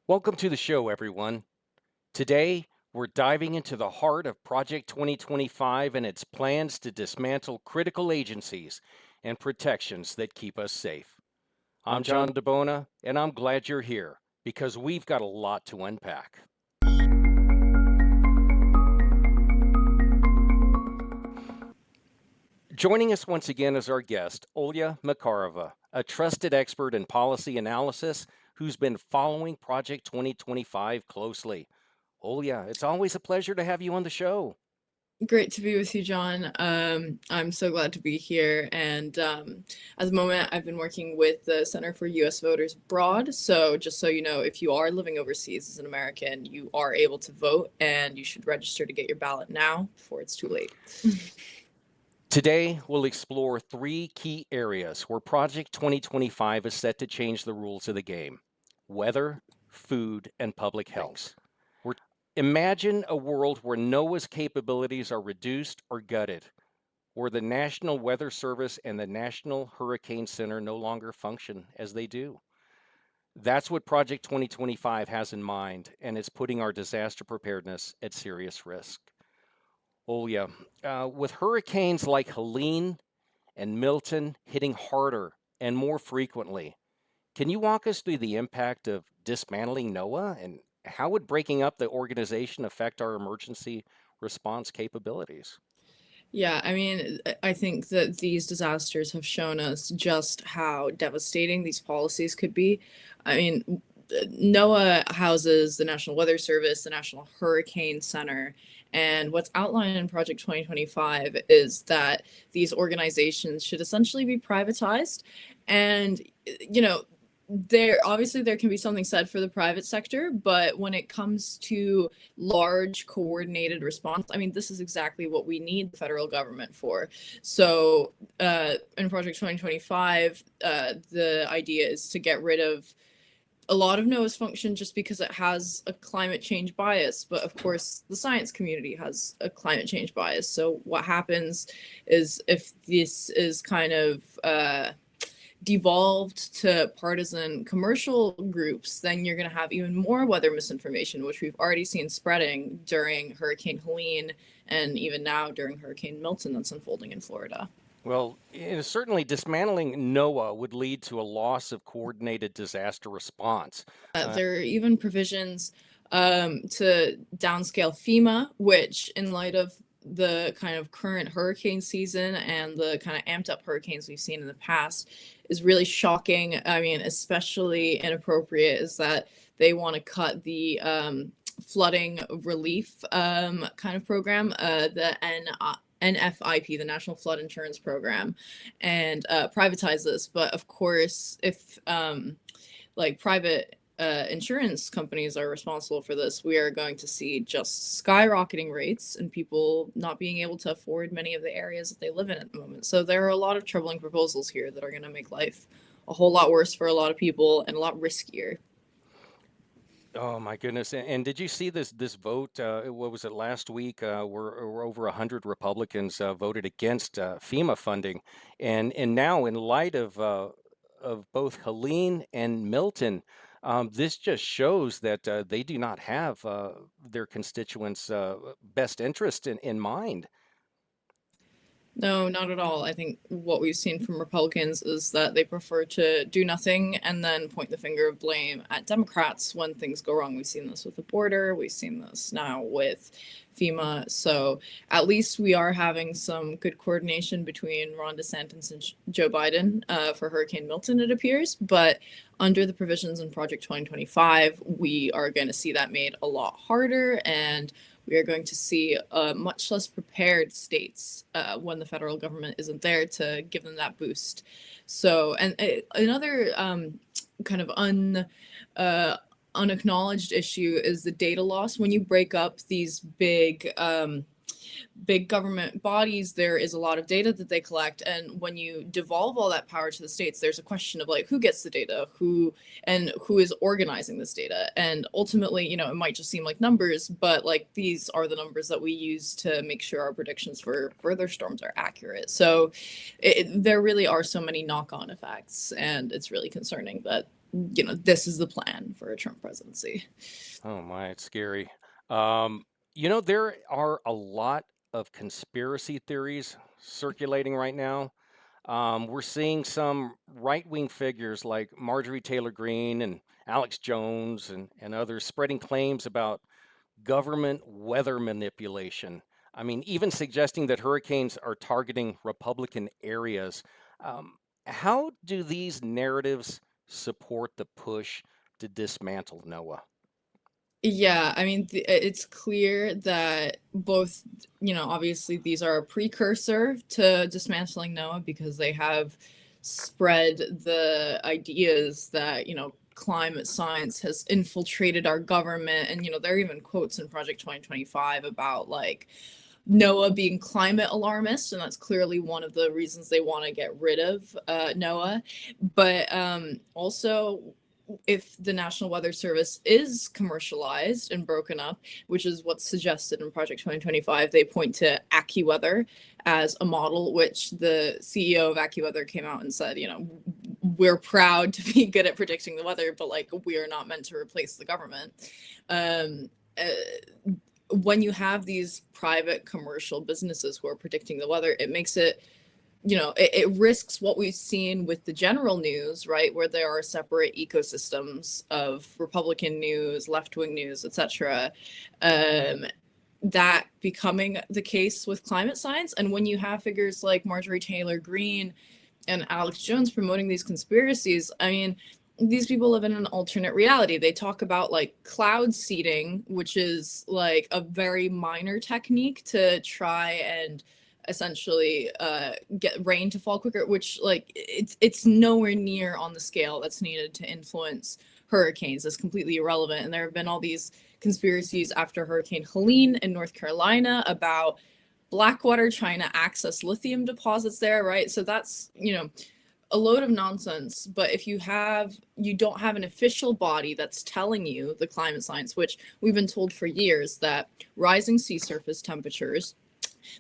Welcome to the show, everyone. Today, we're diving into the heart of Project 2025 and its plans to dismantle critical agencies and protections that keep us safe. I'm I'm John. John DeBona, and I'm glad you're here because we've got a lot to unpack. Joining us once again is our guest, Olga Makarova, a trusted expert in policy analysis who's been following Project 2025 closely. Olga, it's always a pleasure to have you on the show. Great to be with you, John. I'm so glad to be here. And at the moment, I've been working with the Center for U.S. Voters Abroad. So just so you know, if you are living overseas as an American, you are able to vote, and you should register to get your ballot now before it's too late. Today, we'll explore three key areas where Project 2025 is set to change the rules of the game: weather, food, and public health. Imagine a world where NOAA's capabilities are reduced or gutted, where the National Weather Service and the National Hurricane Center no longer function as they do. That's what Project 2025 has in mind, and it's putting our disaster preparedness at serious risk. Oh, yeah. With hurricanes like Helene and Milton hitting harder and more frequently, can you walk us through the impact of dismantling NOAA and how would breaking up the organization affect our emergency response capabilities? Yeah, I mean, I think that these disasters have shown us just how devastating these policies could be. I mean, NOAA houses the National Weather Service, the National Hurricane Center, and what's outlined in Project 2025 is that these organizations should essentially be privatized. And, you know, there can be something said for the private sector, but when it comes to large coordinated response, I mean, this is exactly what we need the federal government for. So in Project 2025, the idea is to get rid of a lot of NOAA's function just because it has a climate change bias. But of course, the science community has a climate change bias. So what happens is if this is kind of devolved to partisan commercial groups, then you're going to have even more weather misinformation, which we've already seen spreading during Hurricane Helene and even now during Hurricane Milton that's unfolding in Florida. Well, certainly dismantling NOAA would lead to a loss of coordinated disaster response. There are even provisions to downscale FEMA, which, in light of the kind of current hurricane season and the kind of amped up hurricanes we've seen in the past, is really shocking. I mean, especially inappropriate is that they want to cut the flooding relief kind of program, the NFIP, the National Flood Insurance Program, and privatize this. But of course, if like private insurance companies are responsible for this, we are going to see just skyrocketing rates and people not being able to afford many of the areas that they live in at the moment. So there are a lot of troubling proposals here that are going to make life a whole lot worse for a lot of people and a lot riskier. Oh my goodness! And did you see this vote? What was it last week? Where over 100 Republicans voted against FEMA funding, and now in light of both Helene and Milton, this just shows that they do not have their constituents' best interest in mind. No, not at all. I think what we've seen from Republicans is that they prefer to do nothing and then point the finger of blame at Democrats when things go wrong. We've seen this with the border. We've seen this now with FEMA. So at least we are having some good coordination between Ron DeSantis and Joe Biden for Hurricane Milton, it appears. But under the provisions in Project 2025, we are going to see that made a lot harder, and we are going to see much less prepared states when the federal government isn't there to give them that boost. So, and another kind of unacknowledged issue is the data loss. When you break up these big government bodies, there is a lot of data that they collect, and when you devolve all that power to the states, there's a question of like who gets the data, who is organizing this data. And ultimately, you know, it might just seem like numbers, but like these are the numbers that we use to make sure our predictions for further storms are accurate. So there really are so many knock-on effects, and it's really concerning that this is the plan for a Trump presidency. Oh my, it's scary. There are a lot of conspiracy theories circulating right now. We're seeing some right-wing figures like Marjorie Taylor Greene and Alex Jones and others spreading claims about government weather manipulation. I mean, even suggesting that hurricanes are targeting Republican areas. Um, how do these narratives support the push to dismantle NOAA? Yeah, I mean, it's clear that both, obviously these are a precursor to dismantling NOAA because they have spread the ideas that, climate science has infiltrated our government. And, there are even quotes in Project 2025 about like NOAA being climate alarmist. And that's clearly one of the reasons they want to get rid of NOAA. But also, if the National Weather Service is commercialized and broken up, which is what's suggested in Project 2025, they point to AccuWeather as a model, which the CEO of AccuWeather came out and said, we're proud to be good at predicting the weather, but like we are not meant to replace the government. Um, when you have these private commercial businesses who are predicting the weather, it makes it it risks what we've seen with the general news, right, where there are separate ecosystems of Republican news, left-wing news, etc. That becoming the case with climate science. And when you have figures like Marjorie Taylor Greene and Alex Jones promoting these conspiracies, I mean, these people live in an alternate reality. They talk about like cloud seeding, which is like a very minor technique to try and essentially get rain to fall quicker, which like it's nowhere near on the scale that's needed to influence hurricanes. It's completely irrelevant. And there have been all these conspiracies after Hurricane Helene in North Carolina about Blackwater trying to access lithium deposits there, right? So that's, a load of nonsense. But if you don't have an official body that's telling you the climate science, which we've been told for years that rising sea surface temperatures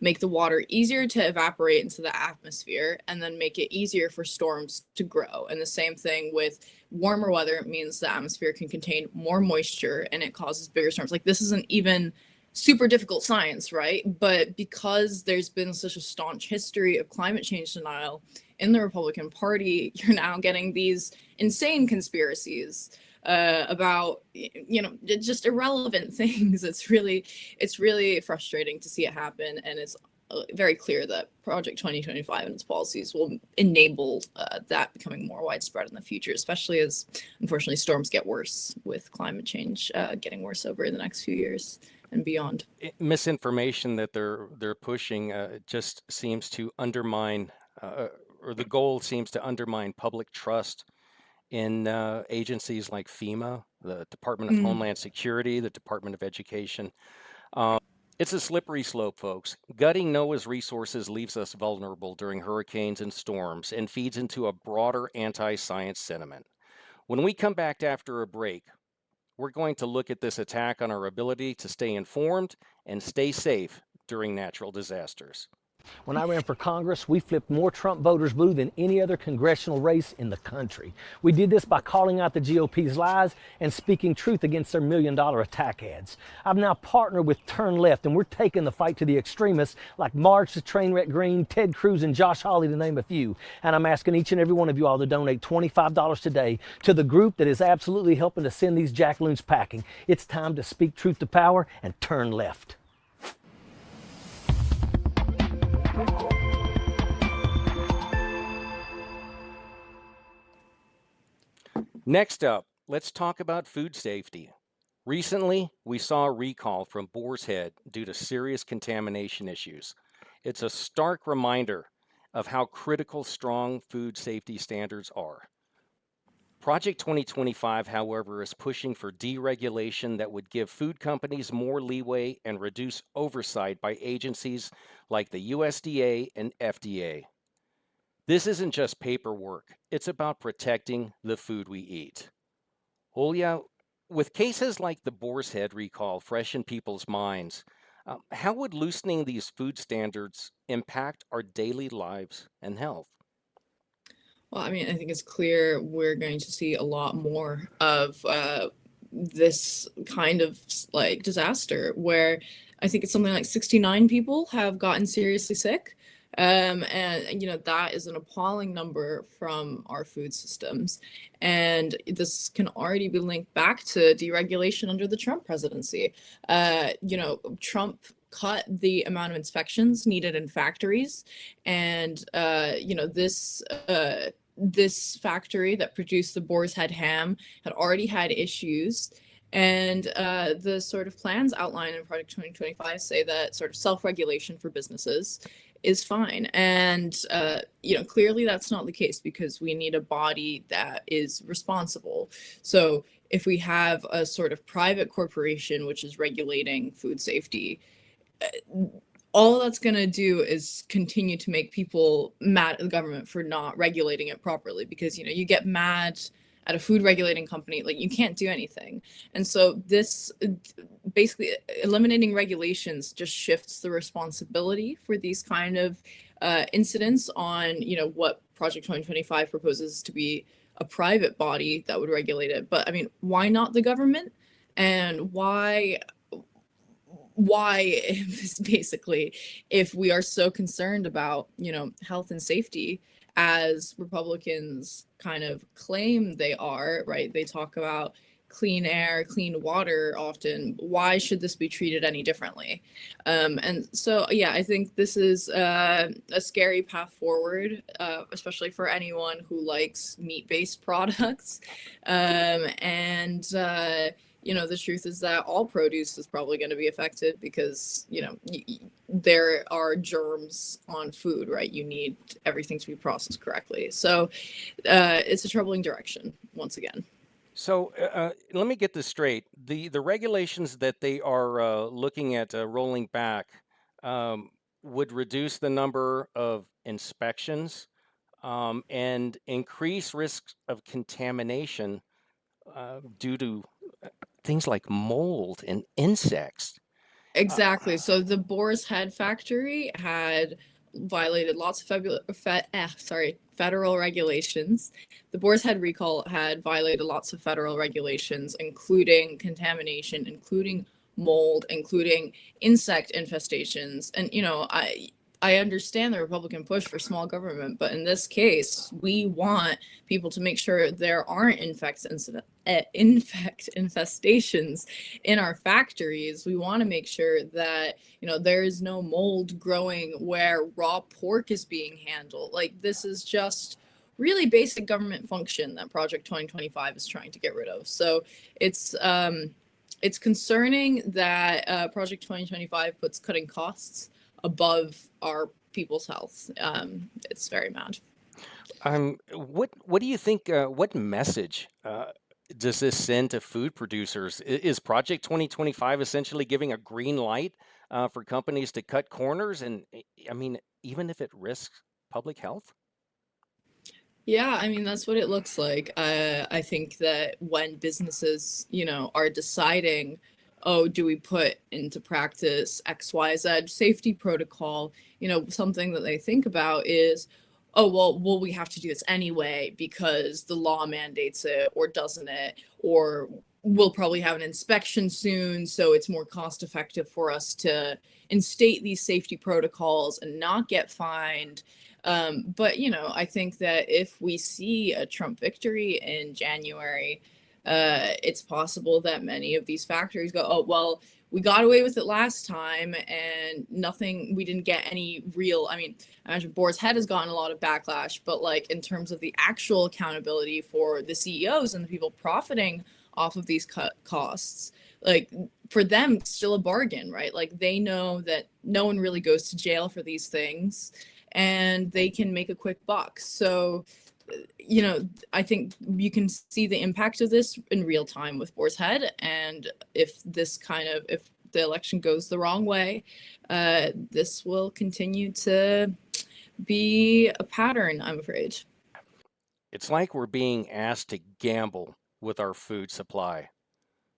make the water easier to evaporate into the atmosphere and then make it easier for storms to grow. And the same thing with warmer weather means the atmosphere can contain more moisture and it causes bigger storms. Like this isn't even super difficult science, right? But because there's been such a staunch history of climate change denial in the Republican Party, you're now getting these insane conspiracies about just irrelevant things. It's really frustrating to see it happen, and it's very clear that Project 2025 and its policies will enable that becoming more widespread in the future, especially as unfortunately storms get worse with climate change getting worse over the next few years and beyond. Misinformation that they're pushing just seems to undermine, or the goal seems to undermine public trust in agencies like FEMA, the Department of Mm. Homeland Security, the Department of Education. Um, it's a slippery slope, folks. Gutting NOAA's resources leaves us vulnerable during hurricanes and storms and feeds into a broader anti-science sentiment. When we come back after a break, we're going to look at this attack on our ability to stay informed and stay safe during natural disasters. When I ran for Congress, we flipped more Trump voters blue than any other congressional race in the country. We did this by calling out the GOP's lies and speaking truth against their $1 million attack ads. I've now partnered with Turn Left, and we're taking the fight to the extremists like Marge the Trainwreck Green, Ted Cruz, and Josh Hawley, to name a few. And I'm asking each and every one of you all to donate $25 today to the group that is absolutely helping to send these jackaloons packing. It's time to speak truth to power and turn left. Next up, let's talk about food safety. Recently, we saw a recall from Boar's Head due to serious contamination issues. It's a stark reminder of how critical strong food safety standards are. Project 2025, however, is pushing for deregulation that would give food companies more leeway and reduce oversight by agencies like the USDA and FDA. This isn't just paperwork, it's about protecting the food we eat. Julia, with cases like the Boar's Head recall fresh in people's minds, how would loosening these food standards impact our daily lives and health? Well, I mean, I think it's clear we're going to see a lot more of this kind of like disaster where I think it's something like 69 people have gotten seriously sick. And that is an appalling number from our food systems. And this can already be linked back to deregulation under the Trump presidency. Trump cut the amount of inspections needed in factories. And, this factory that produced the boar's head ham had already had issues. And the sort of plans outlined in Project 2025 say that sort of self-regulation for businesses is fine. And, clearly that's not the case because we need a body that is responsible. So if we have a sort of private corporation which is regulating food safety, all that's going to do is continue to make people mad at the government for not regulating it properly because you get mad at a food regulating company, like you can't do anything. And so this basically eliminating regulations just shifts the responsibility for these kind of incidents on what Project 2025 proposes to be a private body that would regulate it. But I mean, why not the government? And why basically, if we are so concerned about health and safety as Republicans kind of claim they are, right? They talk about clean air, clean water often. Why should this be treated any differently? And so yeah, I think this is a scary path forward, especially for anyone who likes meat-based products. The truth is that all produce is probably going to be affected because, there are germs on food, right? You need everything to be processed correctly. So it's a troubling direction once again. So let me get this straight. The regulations that they are looking at rolling back would reduce the number of inspections and increase risks of contamination due to things like mold and insects. Exactly. So the Boar's Head factory had violated lots of federal regulations. The Boar's Head recall had violated lots of federal regulations, including contamination, including mold, including insect infestations. And I understand the Republican push for small government, but in this case, we want people to make sure there aren't infect infestations in our factories. We want to make sure that there is no mold growing where raw pork is being handled. Like, this is just really basic government function that Project 2025 is trying to get rid of. So it's concerning that Project 2025 puts cutting costs above our people's health. It's very mad. What do you think? What message does this send to food producers? Is Project 2025 essentially giving a green light for companies to cut corners? And I mean, even if it risks public health? Yeah, I mean, that's what it looks like. I think that when businesses, are deciding, oh, do we put into practice XYZ safety protocol, something that they think about is, oh, well, we have to do this anyway because the law mandates it, or doesn't it? Or we'll probably have an inspection soon, so it's more cost effective for us to instate these safety protocols and not get fined. But I think that if we see a Trump victory in January, it's possible that many of these factories go, oh, well, we got away with it last time and we didn't get any real, I mean, I imagine Boar's Head has gotten a lot of backlash, but like in terms of the actual accountability for the CEOs and the people profiting off of these cut costs, like for them, it's still a bargain, right? Like they know that no one really goes to jail for these things and they can make a quick buck. So, I think you can see the impact of this in real time with Boar's Head. And if the election goes the wrong way, this will continue to be a pattern, I'm afraid. It's like we're being asked to gamble with our food supply.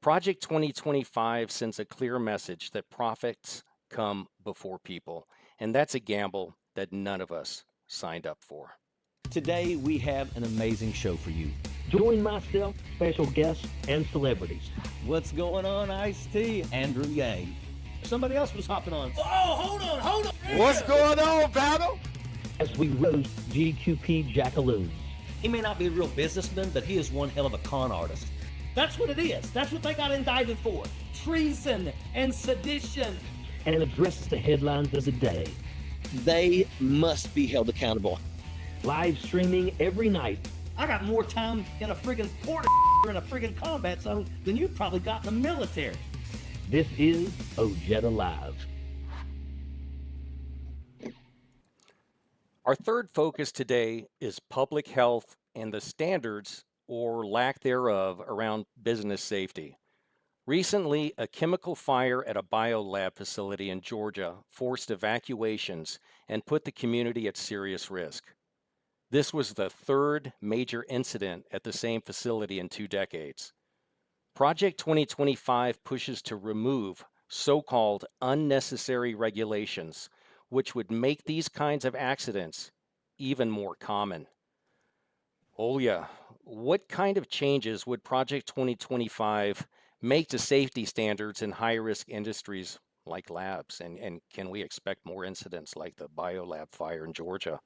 Project 2025 sends a clear message that profits come before people, and that's a gamble that none of us signed up for. Today, we have an amazing show for you. Join myself, special guests, and celebrities. What's going on, Ice-T? Andrew Yang. Somebody else was hopping on. Oh, hold on. What's going on, battle? As we roast GQP jackaloons. He may not be a real businessman, but he is one hell of a con artist. That's what it is. That's what they got indicted for. Treason and sedition. And addresses the headlines of the day. They must be held accountable. Live streaming every night. I got more time in a friggin' port in a friggin' combat zone than you probably got in the military. This is Ojeda Live. Our third focus today is public health and the standards or lack thereof around business safety. Recently, a chemical fire at a biolab facility in Georgia forced evacuations and put the community at serious risk. This was the third major incident at the same facility in 2 decades. Project 2025 pushes to remove so-called unnecessary regulations, which would make these kinds of accidents even more common. Olga, what kind of changes would Project 2025 make to safety standards in high-risk industries like labs? And can we expect more incidents like the biolab fire in Georgia?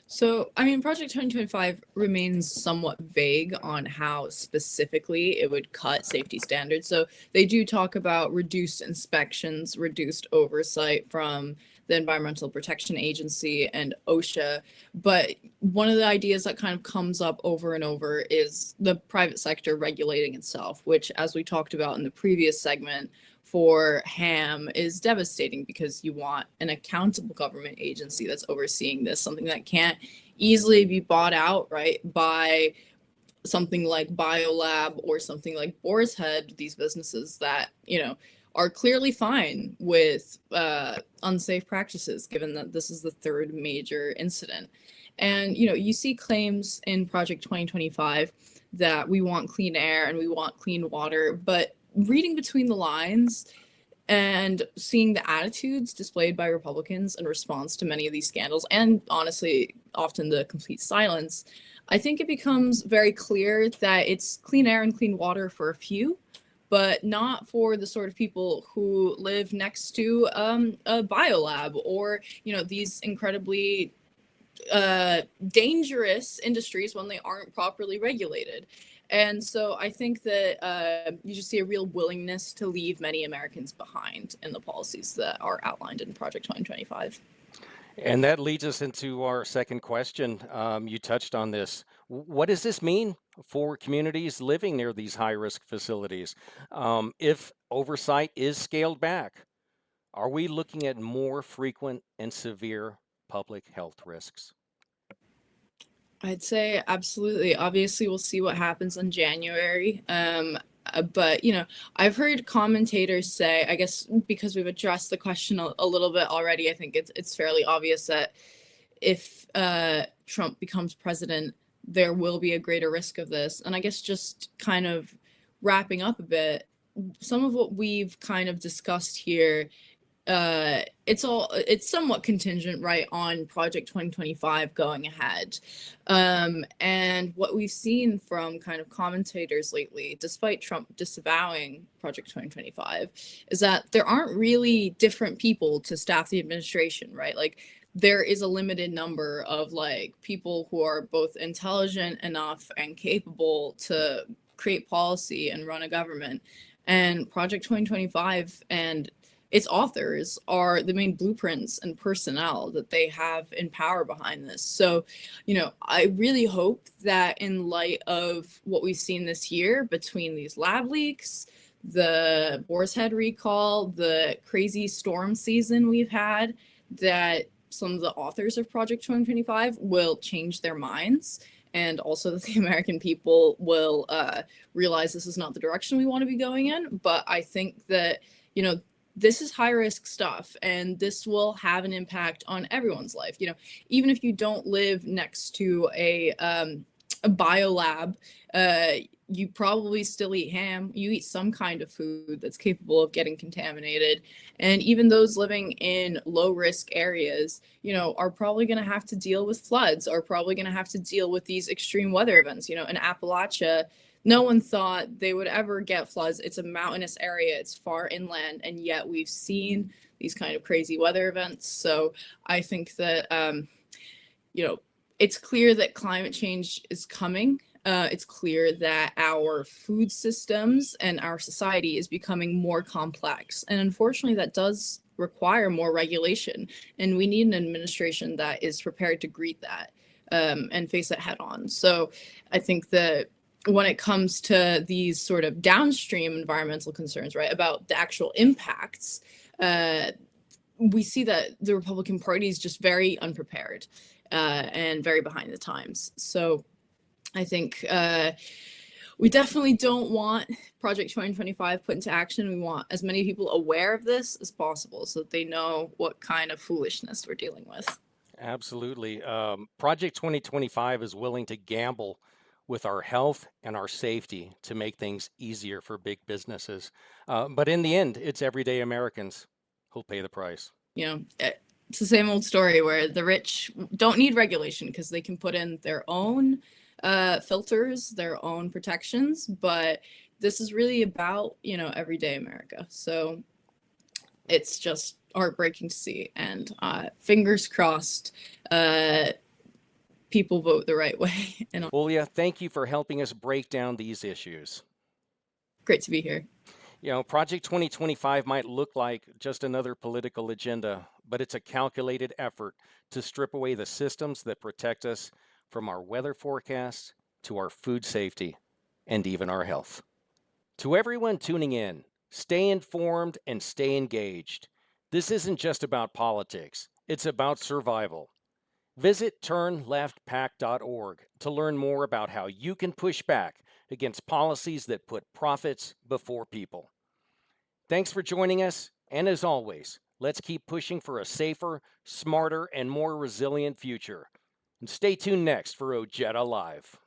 So, Project 2025 remains somewhat vague on how specifically it would cut safety standards. So, they do talk about reduced inspections, reduced oversight from the Environmental Protection Agency and OSHA. But one of the ideas that kind of comes up over and over is the private sector regulating itself, which, as we talked about in the previous segment, for ham is devastating because you want an accountable government agency that's overseeing this, something that can't easily be bought out, right, by something like Biolab or something like Boar's Head, these businesses that, are clearly fine with unsafe practices, given that this is the third major incident. And, you see claims in Project 2025 that we want clean air and we want clean water, but reading between the lines and seeing the attitudes displayed by Republicans in response to many of these scandals, and honestly, often the complete silence, I think it becomes very clear that it's clean air and clean water for a few, but not for the sort of people who live next to a biolab or, these incredibly dangerous industries when they aren't properly regulated. And so I think that you just see a real willingness to leave many Americans behind in the policies that are outlined in Project 2025. And that leads us into our second question. You touched on this. What does this mean for communities living near these high-risk facilities? If oversight is scaled back, are we looking at more frequent and severe public health risks? I'd say absolutely. Obviously, we'll see what happens in January. But, I've heard commentators say, I guess because we've addressed the question a little bit already, I think it's fairly obvious that if Trump becomes president, there will be a greater risk of this. And I guess just kind of wrapping up a bit, some of what we've kind of discussed here, it's somewhat contingent, right, on Project 2025 going ahead. And what we've seen from kind of commentators lately, despite Trump disavowing Project 2025, is that there aren't really different people to staff the administration, right? Like, there is a limited number of people who are both intelligent enough and capable to create policy and run a government. And Project 2025 and its authors are the main blueprints and personnel that they have in power behind this. So, I really hope that in light of what we've seen this year between these lab leaks, the Boar's Head recall, the crazy storm season we've had, that some of the authors of Project 2025 will change their minds, and also that the American people will realize this is not the direction we want to be going in. But I think that, this is high risk stuff, and this will have an impact on everyone's life. Even if you don't live next to a a biolab, you probably still eat ham. You eat some kind of food that's capable of getting contaminated. And even those living in low risk areas, are probably going to have to deal with floods, are probably going to have to deal with these extreme weather events. In Appalachia, no one thought they would ever get floods. It's a mountainous area, it's far inland, and yet we've seen these kind of crazy weather events. So I think that, it's clear that climate change is coming. It's clear that our food systems and our society is becoming more complex. And unfortunately, that does require more regulation. And we need an administration that is prepared to greet that and face it head on. So I think that when it comes to these sort of downstream environmental concerns, right, about the actual impacts, we see that the Republican Party is just very unprepared and very behind the times. So I think we definitely don't want Project 2025 put into action. We want as many people aware of this as possible so that they know what kind of foolishness we're dealing with. Absolutely. Project 2025 is willing to gamble with our health and our safety to make things easier for big businesses. But in the end, it's everyday Americans who'll pay the price. It's the same old story where the rich don't need regulation because they can put in their own filters, their own protections. But this is really about, everyday America. So it's just heartbreaking to see. And fingers crossed, people vote the right way. And Olga, thank you for helping us break down these issues. Great to be here. Project 2025 might look like just another political agenda, but it's a calculated effort to strip away the systems that protect us from our weather forecasts to our food safety and even our health. To everyone tuning in, stay informed and stay engaged. This isn't just about politics, it's about survival. Visit turnleftpac.org to learn more about how you can push back against policies that put profits before people. Thanks for joining us, and as always, let's keep pushing for a safer, smarter, and more resilient future. And stay tuned next for Ojeda Live.